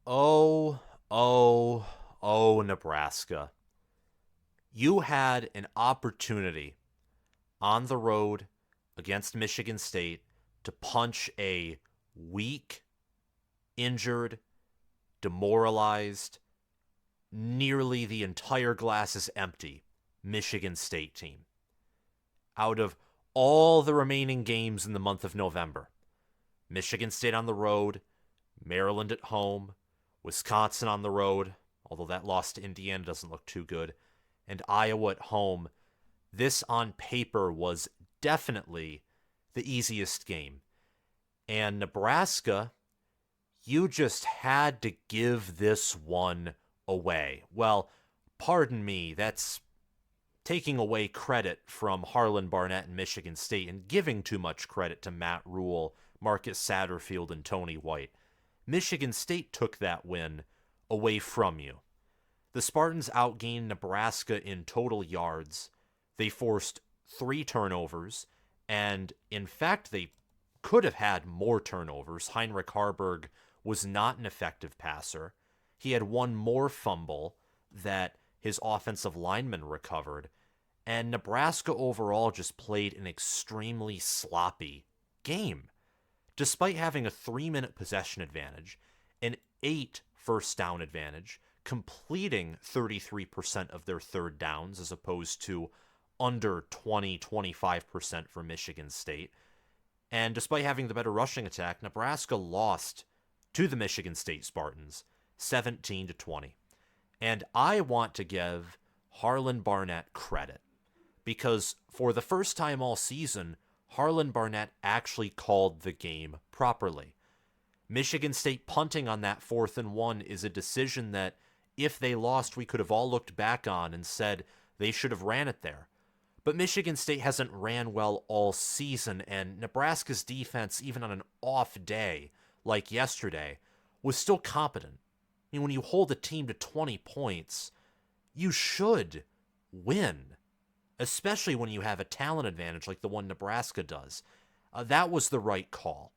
Oh, oh, oh, Nebraska. You had an opportunity on the road against Michigan State to punch a weak, injured, demoralized, nearly the entire glass is empty Michigan State team. Out of all the remaining games in the month of November, Michigan State on the road, Maryland at home, Wisconsin on the road, although that loss to Indiana doesn't look too good, and Iowa at home. This on paper was definitely the easiest game. And Nebraska, you just had to give this one away. Well, pardon me, that's taking away credit from Harlan Barnett and Michigan State and giving too much credit to Matt Rhule, Marcus Satterfield, and Tony White. Michigan State took that win away from you. The Spartans outgained Nebraska in total yards. They forced 3 turnovers, and in fact, they could have had more turnovers. Heinrich Haarberg was not an effective passer. He had one more fumble that his offensive lineman recovered, and Nebraska overall just played an extremely sloppy game. Despite having a 3 minute possession advantage, an 8 first down advantage, completing 33% of their third downs as opposed to under 25% for Michigan State. And despite having the better rushing attack, Nebraska lost to the Michigan State Spartans 17-20. And I want to give Harlan Barnett credit because for the first time all season, Harlan Barnett actually called the game properly. Michigan State punting on that 4th and 1 is a decision that if they lost, we could have all looked back on and said they should have ran it there. But Michigan State hasn't ran well all season, and Nebraska's defense, even on an off day like yesterday, was still competent. I mean, when you hold a team to 20 points, you should win, especially when you have a talent advantage like the one Nebraska does. That was the right call.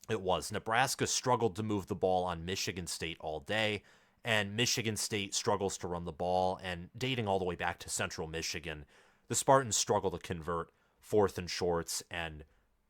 It was. Nebraska struggled to move the ball on Michigan State all day, and Michigan State struggles to run the ball, and dating all the way back to Central Michigan, the Spartans struggle to convert 4th and shorts and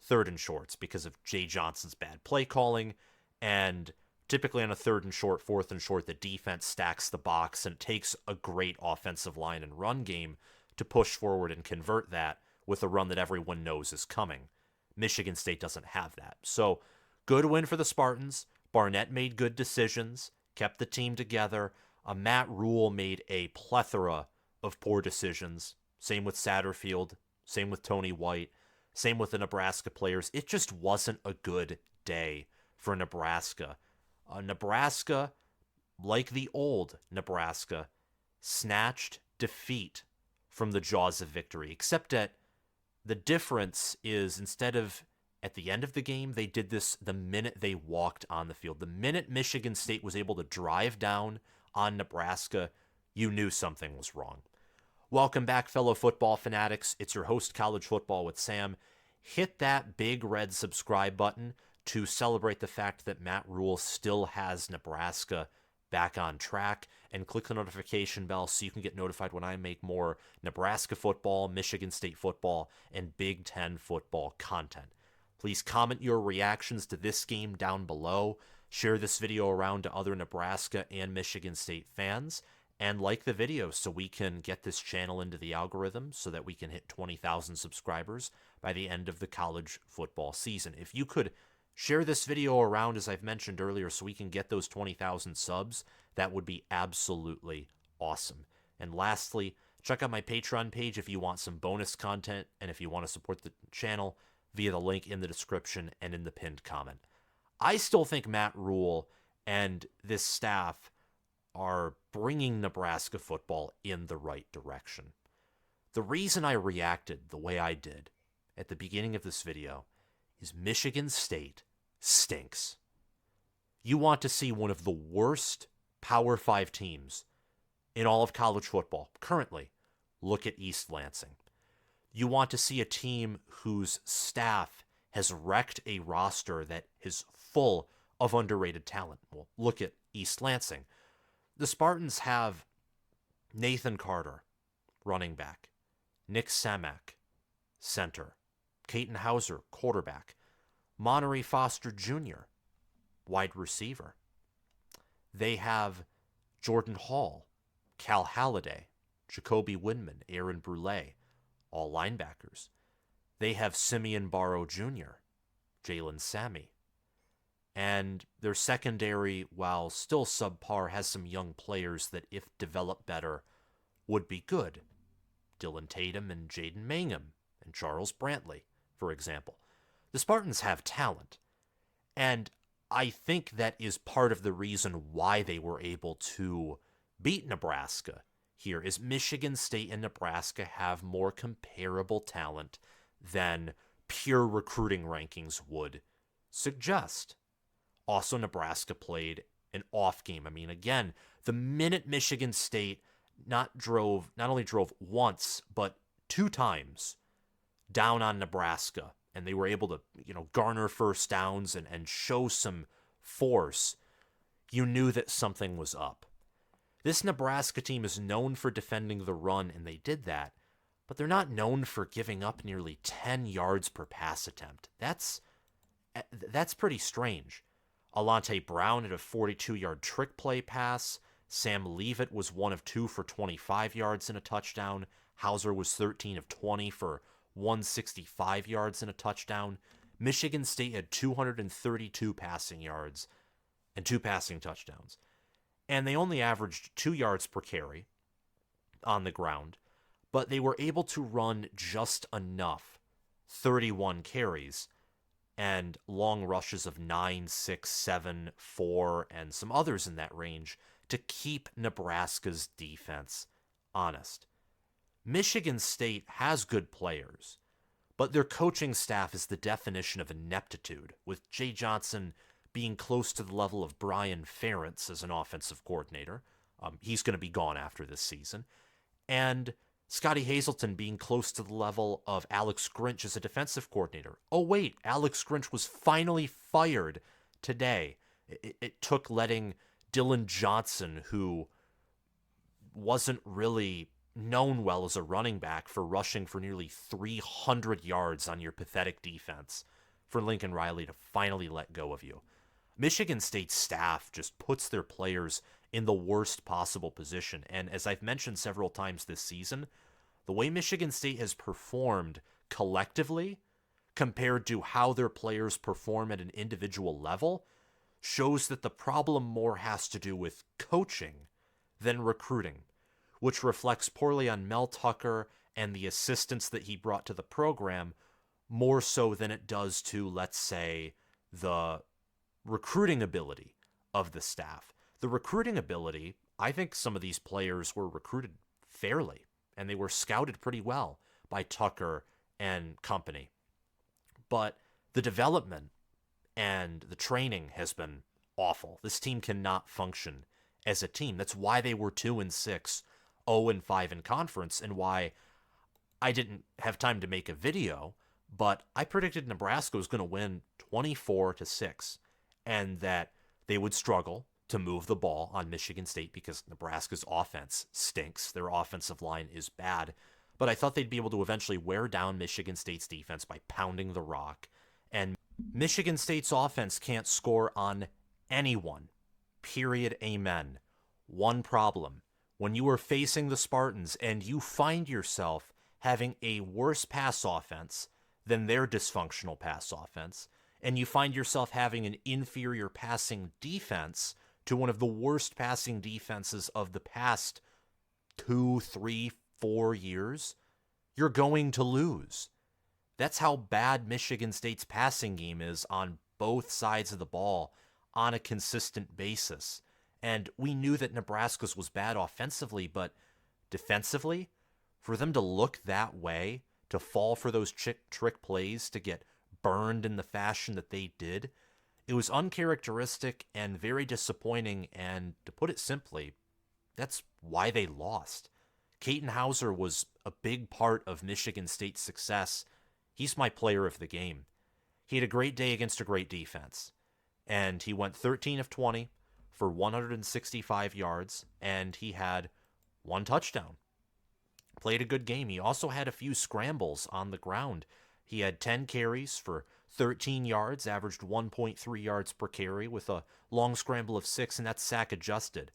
3rd and shorts because of Jay Johnson's bad play calling, and typically on a 3rd and short, 4th and short, the defense stacks the box and takes a great offensive line and run game to push forward and convert that with a run that everyone knows is coming. Michigan State doesn't have that. So, good win for the Spartans. Barnett made good decisions, kept the team together. Matt Rhule made a plethora of poor decisions. Same with Satterfield, same with Tony White, same with the Nebraska players. It just wasn't a good day for Nebraska. Nebraska, like the old Nebraska, snatched defeat from the jaws of victory, except that the difference is instead of at the end of the game, they did this the minute they walked on the field. The minute Michigan State was able to drive down on Nebraska, you knew something was wrong. Welcome back, fellow football fanatics. It's your host, College Football with Sam. Hit that big red subscribe button to celebrate the fact that Matt Rhule still has Nebraska back on track, and click the notification bell so you can get notified when I make more Nebraska football, Michigan State football, and Big Ten football content. Please comment your reactions to this game down below, share this video around to other Nebraska and Michigan State fans, and like the video so we can get this channel into the algorithm so that we can hit 20,000 subscribers by the end of the college football season. If you could share this video around, as I've mentioned earlier, so we can get those 20,000 subs, that would be absolutely awesome. And lastly, check out my Patreon page if you want some bonus content and if you want to support the channel via the link in the description and in the pinned comment. I still think Matt Rhule and this staff are bringing Nebraska football in the right direction. The reason I reacted the way I did at the beginning of this video is Michigan State stinks. You want to see one of the worst Power 5 teams in all of college football currently, look at East Lansing. You want to see a team whose staff has wrecked a roster that is full of underrated talent. Well, look at East Lansing. The Spartans have Nathan Carter, running back, Nick Samak, center, Katin Houser, quarterback, Monterey Foster Jr., wide receiver. They have Jordan Hall, Cal Halliday, Jacoby Windman, Aaron Brule, all linebackers. They have Simeon Barrow Jr., Jalen Sammy. And their secondary, while still subpar, has some young players that, if developed better, would be good. Dylan Tatum and Jaden Mangum and Charles Brantley, for example. The Spartans have talent. And I think that is part of the reason why they were able to beat Nebraska here, is Michigan State and Nebraska have more comparable talent than pure recruiting rankings would suggest. Also, Nebraska played an off game. I mean, again, the minute Michigan State not only drove once, but 2 times down on Nebraska, and they were able to, garner first downs and show some force, you knew that something was up. This Nebraska team is known for defending the run, and they did that, but they're not known for giving up nearly 10 yards per pass attempt. That's pretty strange. Alante Brown had a 42-yard trick play pass. Sam Leavitt was 1 of 2 for 25 yards and a touchdown. Houser was 13 of 20 for 165 yards and a touchdown. Michigan State had 232 passing yards and 2 passing touchdowns. And they only averaged 2 yards per carry on the ground, but they were able to run just enough, 31 carries, and long rushes of 9, 6, 7, 4, and some others in that range to keep Nebraska's defense honest. Michigan State has good players, but their coaching staff is the definition of ineptitude, with Jay Johnson being close to the level of Brian Ferentz as an offensive coordinator. He's going to be gone after this season. And Scotty Hazelton being close to the level of Alex Grinch as a defensive coordinator. Oh, wait, Alex Grinch was finally fired today. It took letting Dylan Johnson, who wasn't really known well as a running back for rushing for nearly 300 yards on your pathetic defense, for Lincoln Riley to finally let go of you. Michigan State's staff just puts their players in the worst possible position. And as I've mentioned several times this season, the way Michigan State has performed collectively compared to how their players perform at an individual level shows that the problem more has to do with coaching than recruiting, which reflects poorly on Mel Tucker and the assistants that he brought to the program more so than it does to, let's say, the recruiting ability of the staff. The recruiting ability, I think some of these players were recruited fairly, and they were scouted pretty well by Tucker and company. But the development and the training has been awful. This team cannot function as a team. That's why they were 2-6, 0-5 in conference, and why I didn't have time to make a video, but I predicted Nebraska was going to win 24-6, and that they would struggle to move the ball on Michigan State because Nebraska's offense stinks. Their offensive line is bad. But I thought they'd be able to eventually wear down Michigan State's defense by pounding the rock. And Michigan State's offense can't score on anyone. Period. Amen. One problem. When you are facing the Spartans and you find yourself having a worse pass offense than their dysfunctional pass offense, and you find yourself having an inferior passing defense to one of the worst passing defenses of the past 2, 3, 4 years, you're going to lose. That's how bad Michigan State's passing game is on both sides of the ball on a consistent basis. And we knew that Nebraska's was bad offensively, but defensively, for them to look that way, to fall for those trick plays, to get burned in the fashion that they did, it was uncharacteristic and very disappointing, and to put it simply, that's why they lost. Katin Houser was a big part of Michigan State's success. He's my player of the game. He had a great day against a great defense. And he went 13 of 20 for 165 yards, and he had one touchdown. Played a good game. He also had a few scrambles on the ground. He had 10 carries for 13 yards, averaged 1.3 yards per carry with a long scramble of 6, and that's sack adjusted.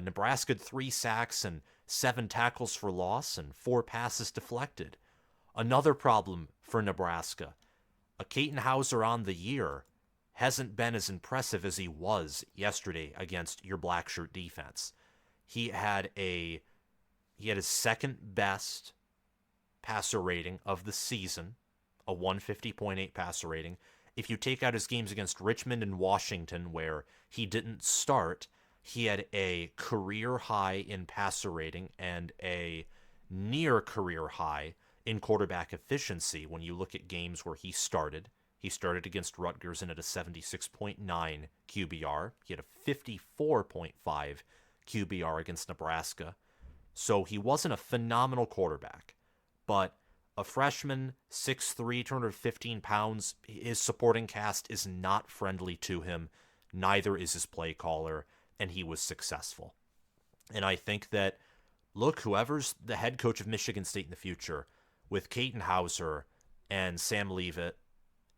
Nebraska had 3 sacks and 7 tackles for loss and 4 passes deflected. Another problem for Nebraska, a Katin Houser on the year hasn't been as impressive as he was yesterday against your black shirt defense. He had his second best passer rating of the season, a 150.8 passer rating. If you take out his games against Richmond and Washington, where he didn't start, he had a career high in passer rating and a near career high in quarterback efficiency when you look at games where he started. He started against Rutgers and at a 76.9 QBR. He had a 54.5 QBR against Nebraska. So he wasn't a phenomenal quarterback, but a freshman, 6'3", 215 pounds, his supporting cast is not friendly to him. Neither is his play caller, and he was successful. And I think that, look, whoever's the head coach of Michigan State in the future, with Katin Houser and Sam Leavitt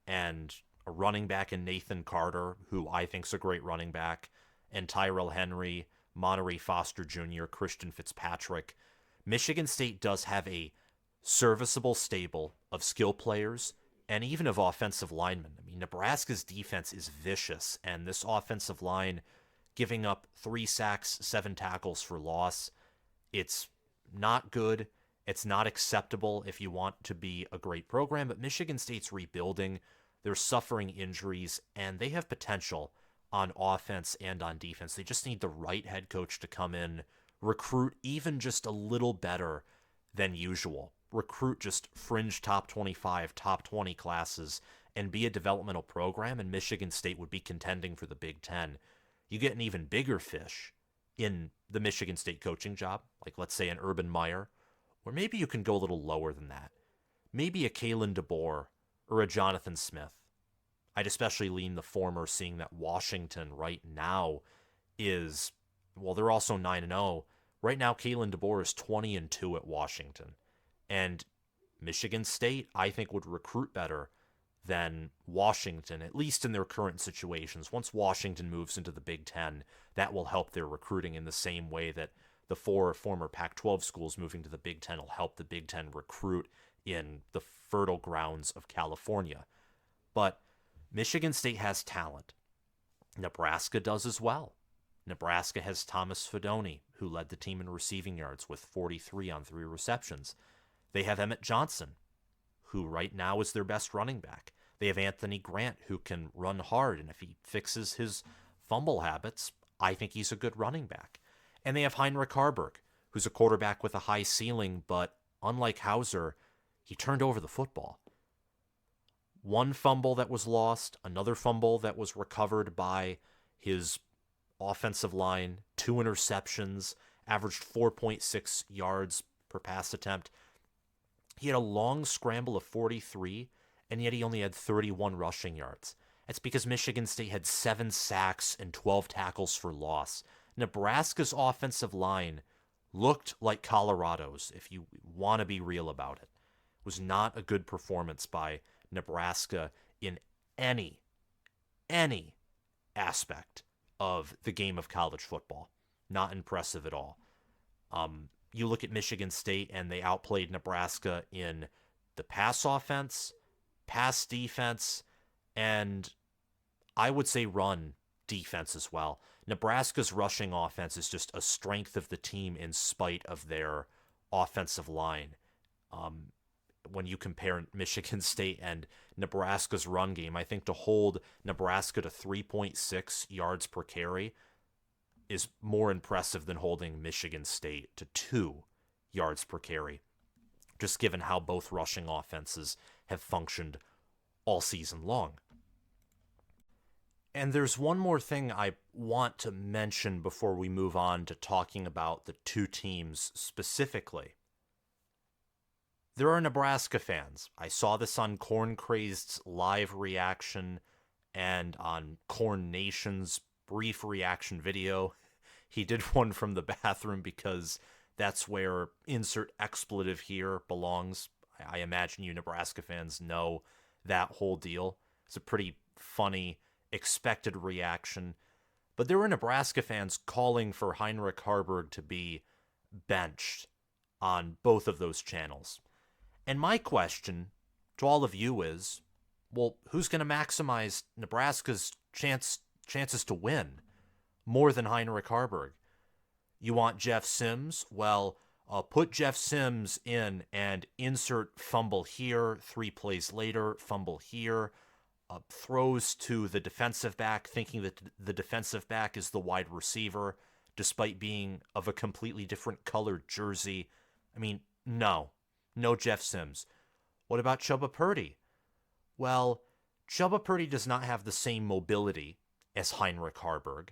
and a running back in Nathan Carter, who I think's a great running back, and Tyrell Henry, Monterey Foster Jr., Christian Fitzpatrick, Michigan State does have a serviceable stable of skill players and even of offensive linemen. I mean, Nebraska's defense is vicious, and this offensive line giving up 3 sacks, 7 tackles for loss, it's not good. It's not acceptable if you want to be a great program, but Michigan State's rebuilding. They're suffering injuries, and they have potential on offense and on defense. They just need the right head coach to come in, recruit even just a little better than usual. Recruit just fringe top 25, top 20 classes, and be a developmental program, and Michigan State would be contending for the Big Ten. You get an even bigger fish in the Michigan State coaching job, like let's say an Urban Meyer, or maybe you can go a little lower than that. Maybe a Kalen DeBoer or a Jonathan Smith. I'd especially lean the former, seeing that Washington right now is, well, they're also 9-0. Right now, Kalen DeBoer is 20-2 at Washington. And Michigan State, I think, would recruit better than Washington, at least in their current situations. Once Washington moves into the Big Ten, that will help their recruiting in the same way that the 4 former Pac-12 schools moving to the Big Ten will help the Big Ten recruit in the fertile grounds of California. But Michigan State has talent. Nebraska does as well. Nebraska has Thomas Fidone, who led the team in receiving yards with 43 on 3 receptions. They have Emmett Johnson, who right now is their best running back. They have Anthony Grant, who can run hard, and if he fixes his fumble habits, I think he's a good running back. And they have Heinrich Haarberg, who's a quarterback with a high ceiling, but unlike Houser, he turned over the football. 1 fumble that was lost, another fumble that was recovered by his offensive line, 2 interceptions, averaged 4.6 yards per pass attempt. He had a long scramble of 43, and yet he only had 31 rushing yards. That's because Michigan State had 7 sacks and 12 tackles for loss. Nebraska's offensive line looked like Colorado's, if you want to be real about it. It was not a good performance by Nebraska in any aspect of the game of college football. Not impressive at all. You look at Michigan State, and they outplayed Nebraska in the pass offense, pass defense, and I would say run defense as well. Nebraska's rushing offense is just a strength of the team in spite of their offensive line. When you compare Michigan State and Nebraska's run game, I think to hold Nebraska to 3.6 yards per carry is more impressive than holding Michigan State to 2 yards per carry, just given how both rushing offenses have functioned all season long. And there's one more thing I want to mention before we move on to talking about the 2 teams specifically. There are Nebraska fans. I saw this on Corn Crazed's live reaction And on Corn Nation's brief reaction video, he did one from the bathroom because that's where insert expletive here belongs. I imagine you Nebraska fans know that whole deal. It's a pretty funny, expected reaction. But there were Nebraska fans calling for Heinrich Haarberg to be benched on both of those channels. And my question to all of you is, well, who's going to maximize Nebraska's chances to win more than Heinrich Haarberg? You want Jeff Sims? Well, put Jeff Sims in and insert fumble here, 3 plays later, fumble here, throws to the defensive back, thinking that the defensive back is the wide receiver, despite being of a completely different colored jersey. I mean, no Jeff Sims. What about Chubba Purdy? Well, Chubba Purdy does not have the same mobility as Heinrich Haarberg,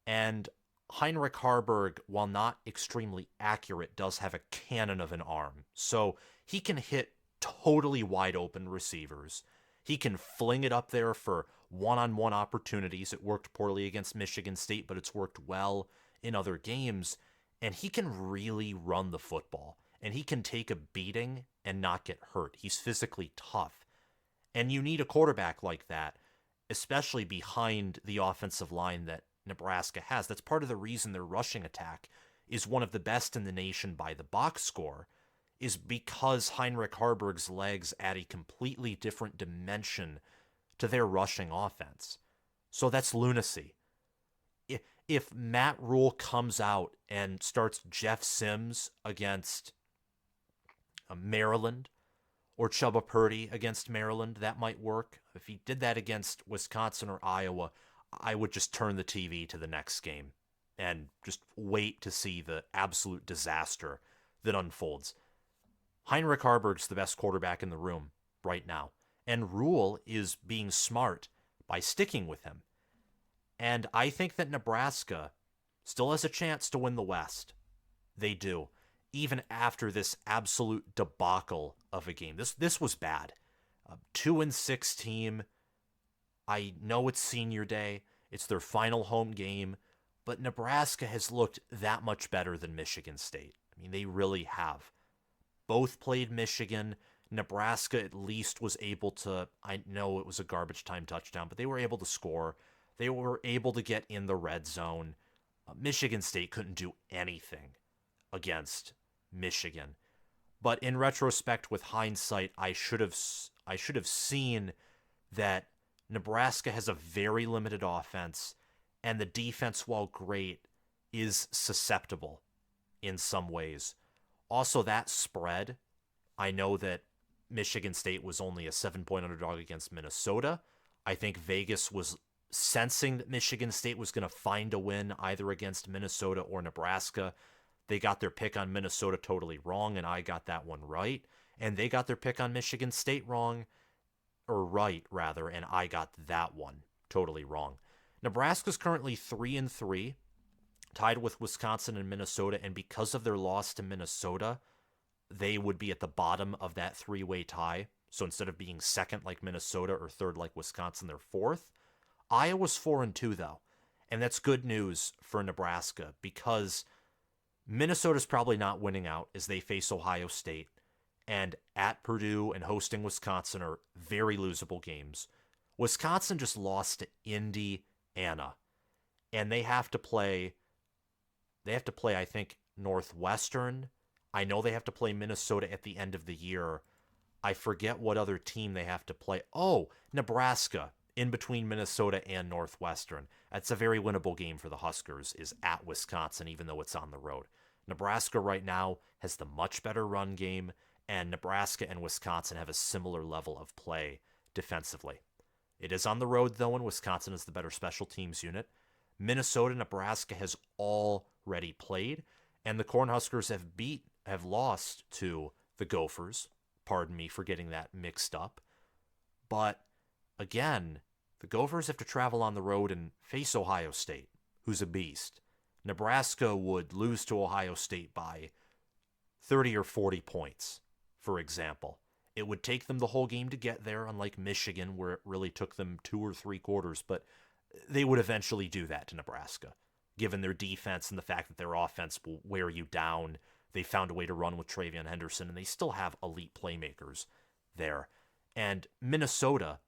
and Heinrich Haarberg, while not extremely accurate, does have a cannon of an arm. So he can hit totally wide open receivers. He can fling it up there for one-on-one opportunities. It worked poorly against Michigan State, but it's worked well in other games. And he can really run the football. And he can take a beating and not get hurt. He's physically tough. And you need a quarterback like that, especially behind the offensive line that Nebraska has. That's part of the reason their rushing attack is one of the best in the nation by the box score, is because Heinrich Haarberg's legs add a completely different dimension to their rushing offense. So that's lunacy. If Matt Rhule comes out and starts Jeff Sims against Maryland, or Chubba Purdy against Maryland, that might work. If he did that against Wisconsin or Iowa, I would just turn the TV to the next game and just wait to see the absolute disaster that unfolds. Heinrich Haarberg's the best quarterback in the room right now, and Rhule is being smart by sticking with him. And I think that Nebraska still has a chance to win the West. They do, even after this absolute debacle of a game. This was bad. 2-6 team. I know it's senior day. It's their final home game. But Nebraska has looked that much better than Michigan State. I mean, they really have. Both played Michigan. Nebraska at least was able to, I know it was a garbage time touchdown, but they were able to score. They were able to get in the red zone. Michigan State couldn't do anything against Michigan. But in retrospect, with hindsight, I should have seen that Nebraska has a very limited offense, and the defense, while great, is susceptible in some ways. Also, that spread, I know that Michigan State was only a 7-point underdog against Minnesota. I think Vegas was sensing that Michigan State was going to find a win either against Minnesota or Nebraska. They got their pick on Minnesota totally wrong, and I got that one right. And they got their pick on Michigan State wrong, or right, rather, and I got that one totally wrong. Nebraska's currently 3-3, tied with Wisconsin and Minnesota, and because of their loss to Minnesota, they would be at the bottom of that three-way tie. So instead of being second like Minnesota or third like Wisconsin, they're fourth. Iowa's 4-2, though, and that's good news for Nebraska because Minnesota's probably not winning out as they face Ohio State, and at Purdue and hosting Wisconsin are very losable games. Wisconsin just lost to Indiana, and they have to play, I think, Northwestern. I know they have to play Minnesota at the end of the year. I forget what other team they have to play. Oh, Nebraska, in between Minnesota and Northwestern. That's a very winnable game for the Huskers, is at Wisconsin, even though it's on the road. Nebraska right now has the much better run game, and Nebraska and Wisconsin have a similar level of play defensively. It is on the road, though, and Wisconsin is the better special teams unit. Minnesota, Nebraska has already played, and the Cornhuskers have lost to the Gophers. Pardon me for getting that mixed up. But again, the Gophers have to travel on the road and face Ohio State, who's a beast. Nebraska would lose to Ohio State by 30 or 40 points, for example. It would take them the whole game to get there, unlike Michigan, where it really took them 2 or 3 quarters, but they would eventually do that to Nebraska, given their defense and the fact that their offense will wear you down. They found a way to run with Travion Henderson, and they still have elite playmakers there. And Minnesota,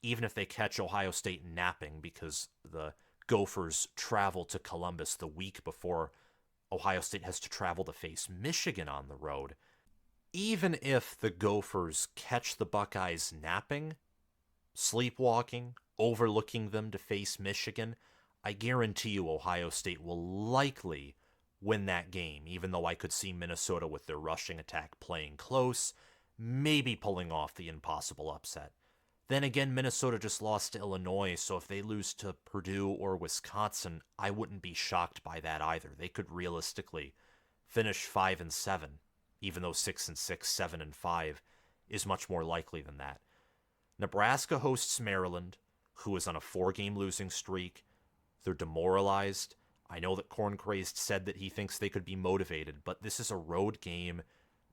even if they catch Ohio State napping because the Gophers travel to Columbus the week before Ohio State has to travel to face Michigan on the road, even if the Gophers catch the Buckeyes napping, sleepwalking, overlooking them to face Michigan, I guarantee you Ohio State will likely win that game, even though I could see Minnesota with their rushing attack playing close, maybe pulling off the impossible upset. Then again, Minnesota just lost to Illinois, so if they lose to Purdue or Wisconsin, I wouldn't be shocked by that either. They could realistically finish 5-7, even though 6-6, 7-5 is much more likely than that. Nebraska hosts Maryland, who is on a 4-game losing streak. They're demoralized. I know that Corn Crazed said that he thinks they could be motivated, but this is a road game.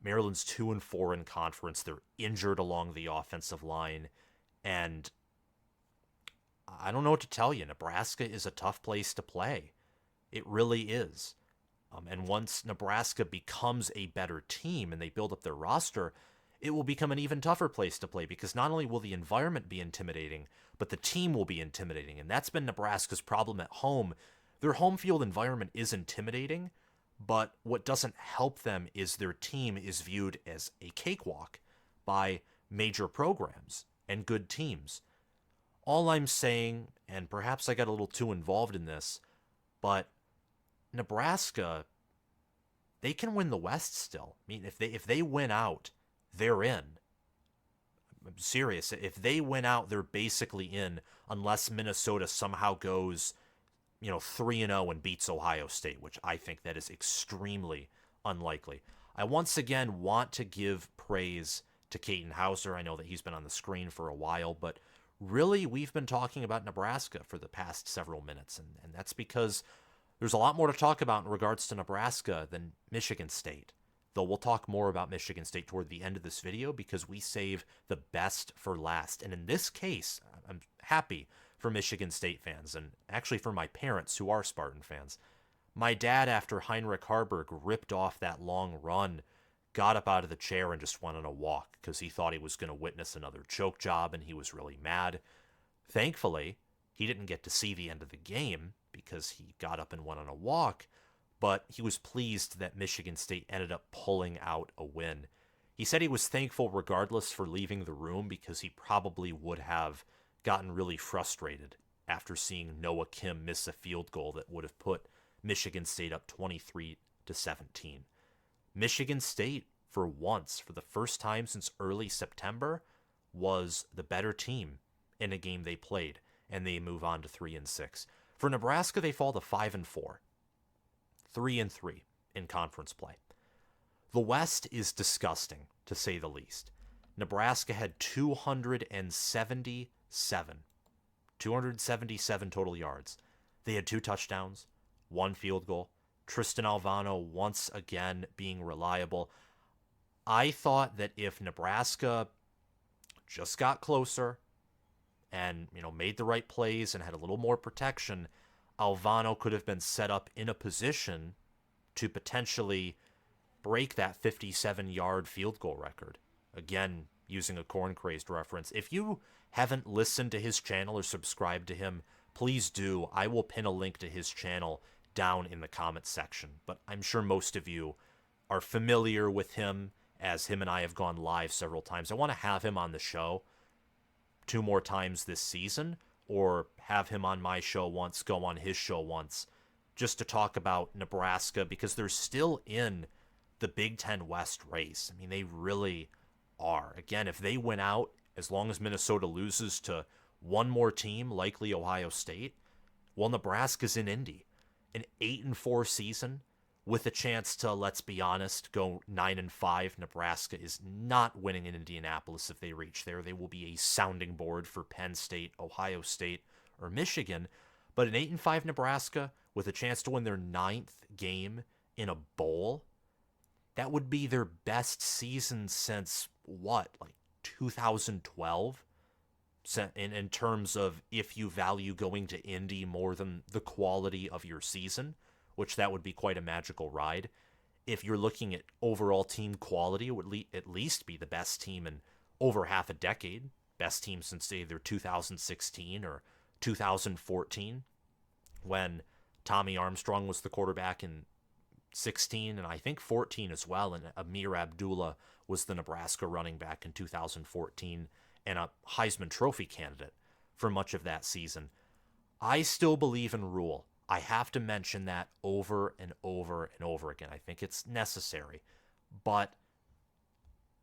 Maryland's 2-4 in conference. They're injured along the offensive line. And I don't know what to tell you. Nebraska is a tough place to play. It really is. And once Nebraska becomes a better team and they build up their roster, it will become an even tougher place to play because not only will the environment be intimidating, but the team will be intimidating. And that's been Nebraska's problem at home. Their home field environment is intimidating, but what doesn't help them is their team is viewed as a cakewalk by major programs and good teams. All I'm saying, and perhaps I got a little too involved in this, but Nebraska, they can win the West still. I mean, if they win out, they're in. I'm serious. If they win out, they're basically in, unless Minnesota somehow goes, 3-0 and beats Ohio State, which I think that is extremely unlikely. I once again want to give praise to Katin Houser. I know that he's been on the screen for a while, but really we've been talking about Nebraska for the past several minutes, and that's because there's a lot more to talk about in regards to Nebraska than Michigan State. Though we'll talk more about Michigan State toward the end of this video because we save the best for last. And in this case, I'm happy for Michigan State fans, and actually for my parents who are Spartan fans. My dad, after Heinrich Haarberg ripped off that long run, got up out of the chair and just went on a walk because he thought he was going to witness another choke job and he was really mad. Thankfully, he didn't get to see the end of the game because he got up and went on a walk, but he was pleased that Michigan State ended up pulling out a win. He said he was thankful regardless for leaving the room because he probably would have gotten really frustrated after seeing Noah Kim miss a field goal that would have put Michigan State up 23-17. Michigan State, for once, for the first time since early September, was the better team in a game they played, and they move on to 3-6. For Nebraska, they fall to 5-4, 3-3 in conference play. The West is disgusting, to say the least. Nebraska had 277 total yards. They had 2 touchdowns, 1 field goal. Tristan Alvano once again being reliable. I thought that if Nebraska just got closer and, made the right plays and had a little more protection, Alvano could have been set up in a position to potentially break that 57-yard field goal record. Again, using a corn-crazed reference. If you haven't listened to his channel or subscribed to him, please do. I will pin a link to his channel down in the comments section. But I'm sure most of you are familiar with him, as him and I have gone live several times. I want to have him on the show 2 more times this season, or have him on my show once, go on his show once, just to talk about Nebraska, because they're still in the Big Ten West race. I mean, they really are. Again, if they win out, as long as Minnesota loses to one more team, likely Ohio State, well, Nebraska's in Indy. An 8-4 season with a chance to, let's be honest, go 9-5. Nebraska is not winning in Indianapolis if they reach there. They will be a sounding board for Penn State, Ohio State, or Michigan. But an 8-5 Nebraska with a chance to win their 9th game in a bowl, that would be their best season since, like 2012 in terms of if you value going to Indy more than the quality of your season, which that would be quite a magical ride. If you're looking at overall team quality, it would at least be the best team in over half a decade. Best team since either 2016 or 2014, when Tommy Armstrong was the quarterback in 16 and I think 14 as well, and Amir Abdullah was the Nebraska running back in 2014 and a Heisman Trophy candidate for much of that season. I still believe in Rhule. I have to mention that over and over and over again. I think it's necessary. But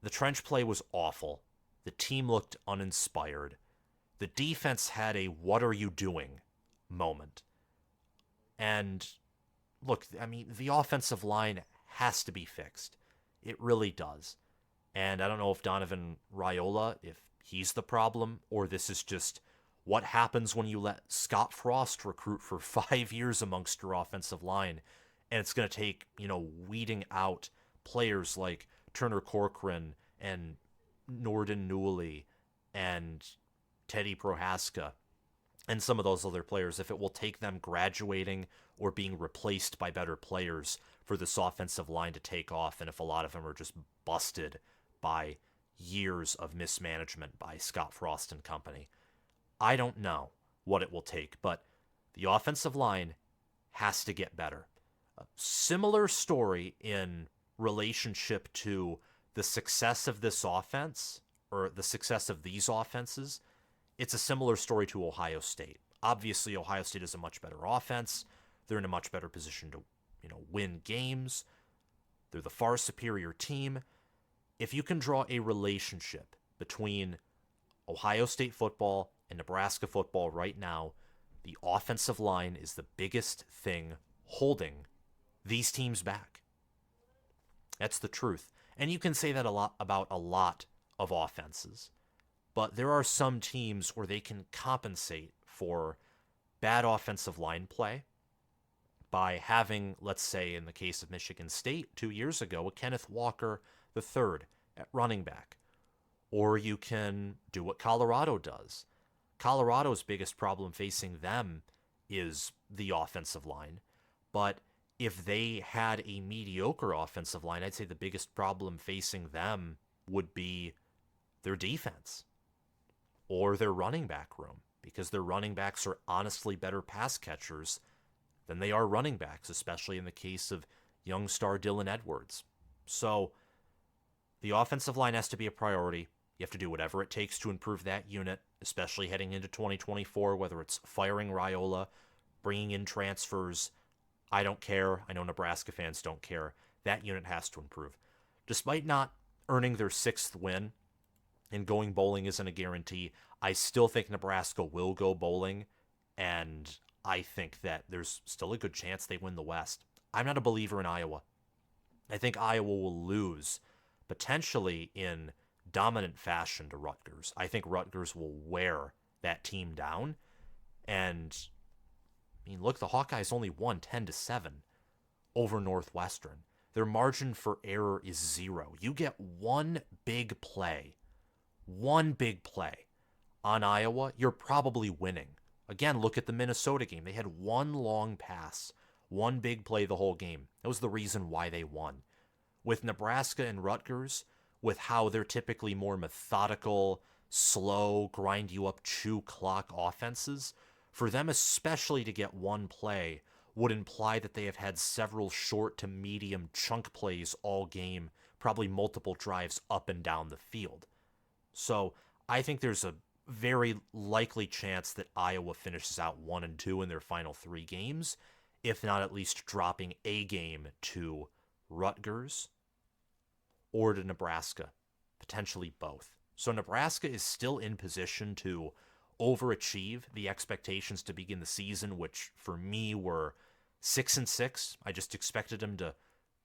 the trench play was awful. The team looked uninspired. The defense had a "what are you doing" moment. And look, I mean, the offensive line has to be fixed. It really does. And I don't know if Donovan Raiola, if he's the problem, or this is just what happens when you let Scott Frost recruit for 5 years amongst your offensive line. And it's going to take, weeding out players like Turner Corcoran and Norden Newley and Teddy Prohaska and some of those other players, if it will take them graduating or being replaced by better players for this offensive line to take off, and if a lot of them are just busted by years of mismanagement by Scott Frost and company. I don't know what it will take, but the offensive line has to get better. A similar story in relationship to the success of this offense, or the success of these offenses. It's a similar story to Ohio State. Obviously, Ohio State is a much better offense. They're in a much better position to, win games. They're the far superior team. If you can draw a relationship between Ohio State football and Nebraska football right now, the offensive line is the biggest thing holding these teams back. That's the truth. And you can say that a lot about a lot of offenses. But there are some teams where they can compensate for bad offensive line play by having, let's say in the case of Michigan State 2 years ago, a Kenneth Walker III at running back. Or you can do what Colorado does. Colorado's biggest problem facing them is the offensive line. But if they had a mediocre offensive line, I'd say the biggest problem facing them would be their defense or their running back room, because their running backs are honestly better pass catchers than they are running backs, especially in the case of young star Dylan Edwards. So the offensive line has to be a priority. You have to do whatever it takes to improve that unit, especially heading into 2024, whether it's firing Raiola, bringing in transfers. I don't care. I know Nebraska fans don't care. That unit has to improve. Despite not earning their 6th win, and going bowling isn't a guarantee, I still think Nebraska will go bowling, and I think that there's still a good chance they win the West. I'm not a believer in Iowa. I think Iowa will lose, potentially in dominant fashion, to Rutgers. I think Rutgers will wear that team down, and look, the Hawkeyes only won 10-7 over Northwestern. Their margin for error is 0. You get one big play on Iowa, you're probably winning. Again, look at the Minnesota game. They had one long pass, one big play the whole game. That was the reason why they won. With Nebraska and Rutgers, with how they're typically more methodical, slow, grind you up, chew clock offenses, for them especially to get one play would imply that they have had several short to medium chunk plays all game, probably multiple drives up and down the field. So I think there's a very likely chance that Iowa finishes out 1-2 in their final 3 games, if not at least dropping a game to Rutgers or to Nebraska, potentially both. So Nebraska is still in position to overachieve the expectations to begin the season, which for me were 6-6. I just expected them to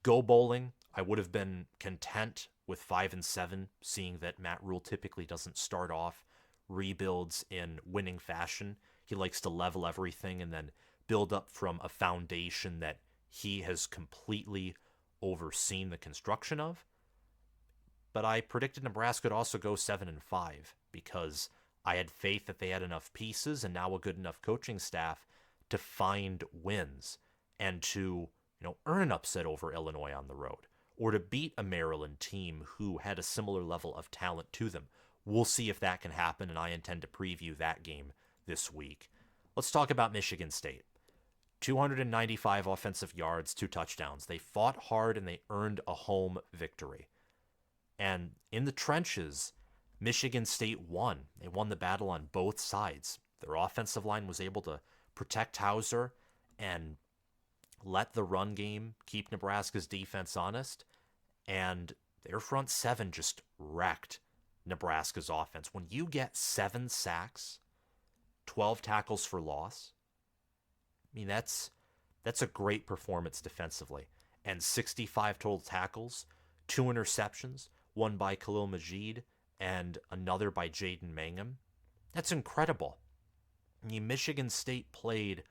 go bowling. I would have been content with 5-7, seeing that Matt Rhule typically doesn't start off rebuilds in winning fashion. He likes to level everything and then build up from a foundation that he has completely overseen the construction of. but I predicted Nebraska would also go 7-5 because I had faith that they had enough pieces and now a good enough coaching staff to find wins and to, earn an upset over Illinois on the road or to beat a Maryland team who had a similar level of talent to them. We'll see if that can happen, and I intend to preview that game this week. Let's talk about Michigan State. 295 offensive yards, 2 touchdowns. They fought hard and they earned a home victory. And in the trenches, Michigan State won. They won the battle on both sides. Their offensive line was able to protect Houser and let the run game keep Nebraska's defense honest. And their front seven just wrecked Nebraska's offense. When you get 7 sacks, 12 tackles for loss, I mean, that's a great performance defensively. And 65 total tackles, 2 interceptions, one by Khalil Majid and another by Jaden Mangum. That's incredible. I mean, Michigan State played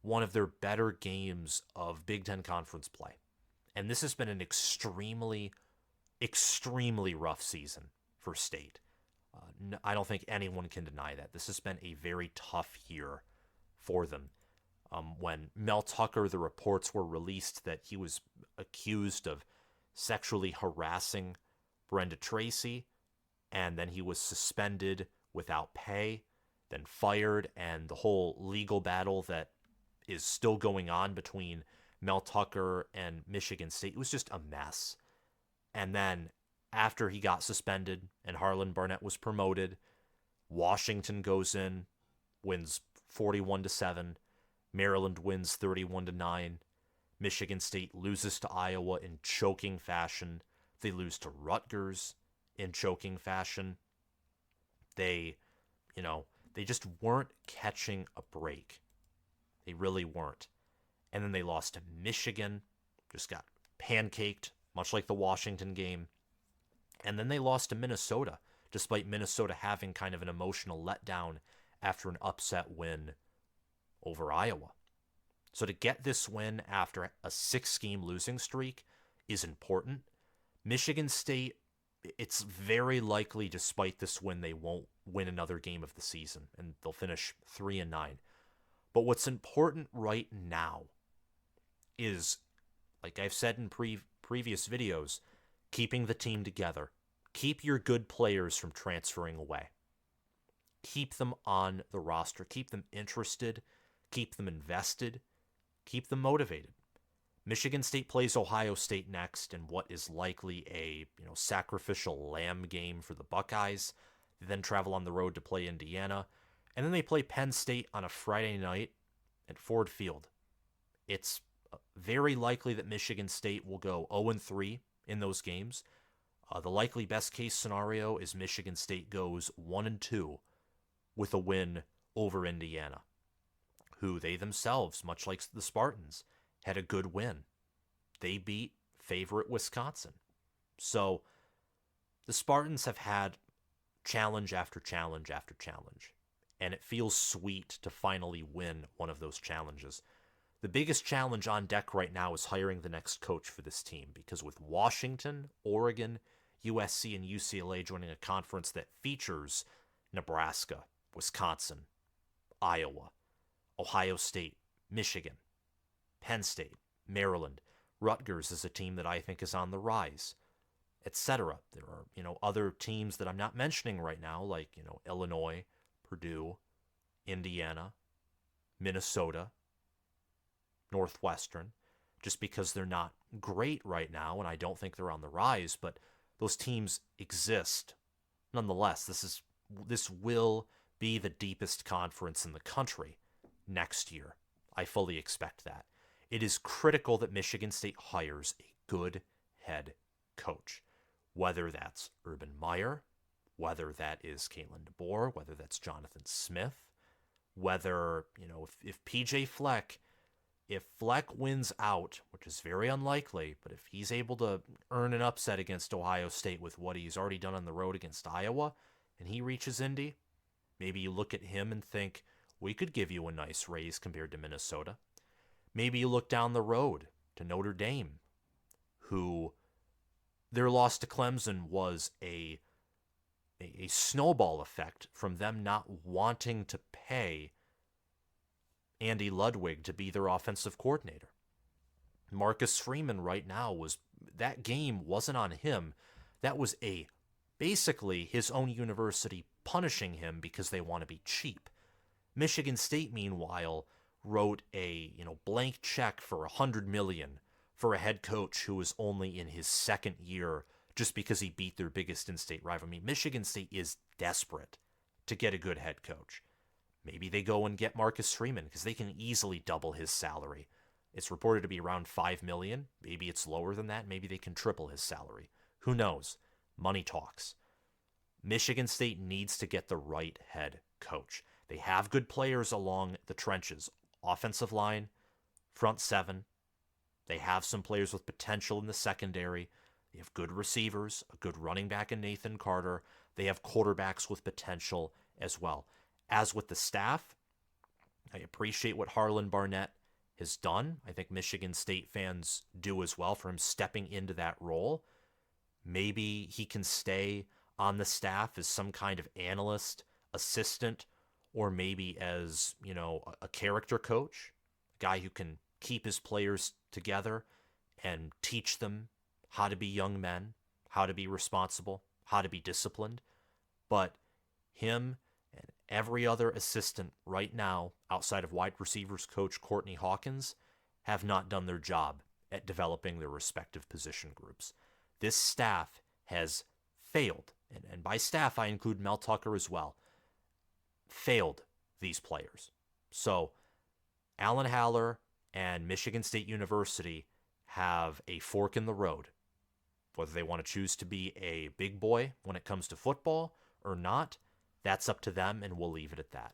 one of their better games of Big Ten Conference play. And this has been an extremely, extremely rough season for State. I don't think anyone can deny that. This has been a very tough year for them. When Mel Tucker, the reports were released that he was accused of sexually harassing Brenda Tracy, and then he was suspended without pay, then fired, and the whole legal battle that is still going on between Mel Tucker and Michigan State, it was just a mess. And then after he got suspended and Harlan Barnett was promoted, Washington goes in, wins 41-7. Maryland wins 31-9. Michigan State loses to Iowa in choking fashion. They lose to Rutgers in choking fashion. They just weren't catching a break. They really weren't. And then they lost to Michigan, just got pancaked, much like the Washington game. And then they lost to Minnesota, despite Minnesota having kind of an emotional letdown after an upset win over Iowa. So to get this win after a 6-game losing streak is important. Michigan State, it's very likely despite this win they won't win another game of the season and they'll finish 3-9. But what's important right now is, like I've said in previous videos, keeping the team together. Keep your good players from transferring away. Keep them on the roster. Keep them interested. Keep them invested. Keep them motivated. Michigan State plays Ohio State next in what is likely a sacrificial lamb game for the Buckeyes. They then travel on the road to play Indiana. And then they play Penn State on a Friday night at Ford Field. It's very likely that Michigan State will go 0-3 in those games. The likely best case scenario is Michigan State goes 1-2 with a win over Indiana, who they themselves, much like the Spartans, had a good win. They beat favorite Wisconsin. So the Spartans have had challenge after challenge after challenge, and it feels sweet to finally win one of those challenges. The biggest challenge on deck right now is hiring the next coach for this team, because with Washington, Oregon, USC, and UCLA joining a conference that features Nebraska, Wisconsin, Iowa, Ohio State, Michigan, Penn State, Maryland, Rutgers is a team that I think is on the rise, etc. There are, other teams that I'm not mentioning right now, like, Illinois, Purdue, Indiana, Minnesota, Northwestern, just because they're not great right now, and I don't think they're on the rise, but those teams exist. Nonetheless, this will be the deepest conference in the country next year. I fully expect that. It is critical that Michigan State hires a good head coach, whether that's Urban Meyer, whether that is Caitlin DeBoer, whether that's Jonathan Smith, whether, if PJ Fleck, if Fleck wins out, which is very unlikely, but if he's able to earn an upset against Ohio State with what he's already done on the road against Iowa, and he reaches Indy, maybe you look at him and think, we could give you a nice raise compared to Minnesota. Maybe you look down the road to Notre Dame, who Their loss to Clemson was a snowball effect from them not wanting to pay Andy Ludwig to be their offensive coordinator. Marcus Freeman right now was that game wasn't on him. That was a basically his own university punishing him because they want to be cheap. Michigan State, meanwhile, wrote a blank check for $100 million for a head coach who was only in his second year just because he beat their biggest in-state rival. I mean, Michigan State is desperate to get a good head coach. Maybe they go and get Marcus Freeman because they can easily double his salary. It's reported to be around $5 million. Maybe it's lower than that. Maybe they can triple his salary. Who knows? Money talks. Michigan State needs to get the right head coach. They have good players along the trenches. Offensive line, front seven. They have some players with potential in the secondary. They have good receivers, a good running back in Nathan Carter. They have quarterbacks with potential as well. As with the staff, I appreciate what Harlan Barnett has done. I think Michigan State fans do as well for him stepping into that role. Maybe he can stay on the staff as some kind of analyst, assistant, or maybe as, a character coach, a guy who can keep his players together and teach them how to be young men, how to be responsible, how to be disciplined. But him and every other assistant right now, outside of wide receivers coach Courtney Hawkins, have not done their job at developing their respective position groups. This staff has failed, and by staff I include Mel Tucker as well, failed these players. So Alan Haller and Michigan State University have a fork in the road. Whether they want to choose to be a big boy when it comes to football or not, that's up to them, and we'll leave it at that.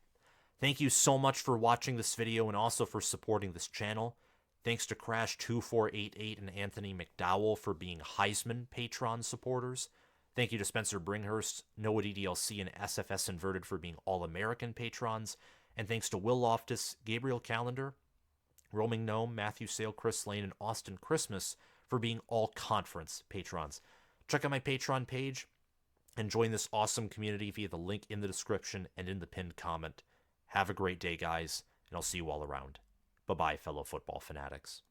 Thank you so much for watching this video and also for supporting this channel. Thanks to Crash2488 and Anthony McDowell for being Heisman Patreon supporters. Thank you to Spencer Bringhurst, Noah DDLC, and SFS Inverted for being All-American patrons. And thanks to Will Loftus, Gabriel Calendar, Roaming Gnome, Matthew Sale, Chris Lane, and Austin Christmas for being all-conference patrons. Check out my Patreon page and join this awesome community via the link in the description and in the pinned comment. Have a great day, guys, and I'll see you all around. Bye-bye, fellow football fanatics.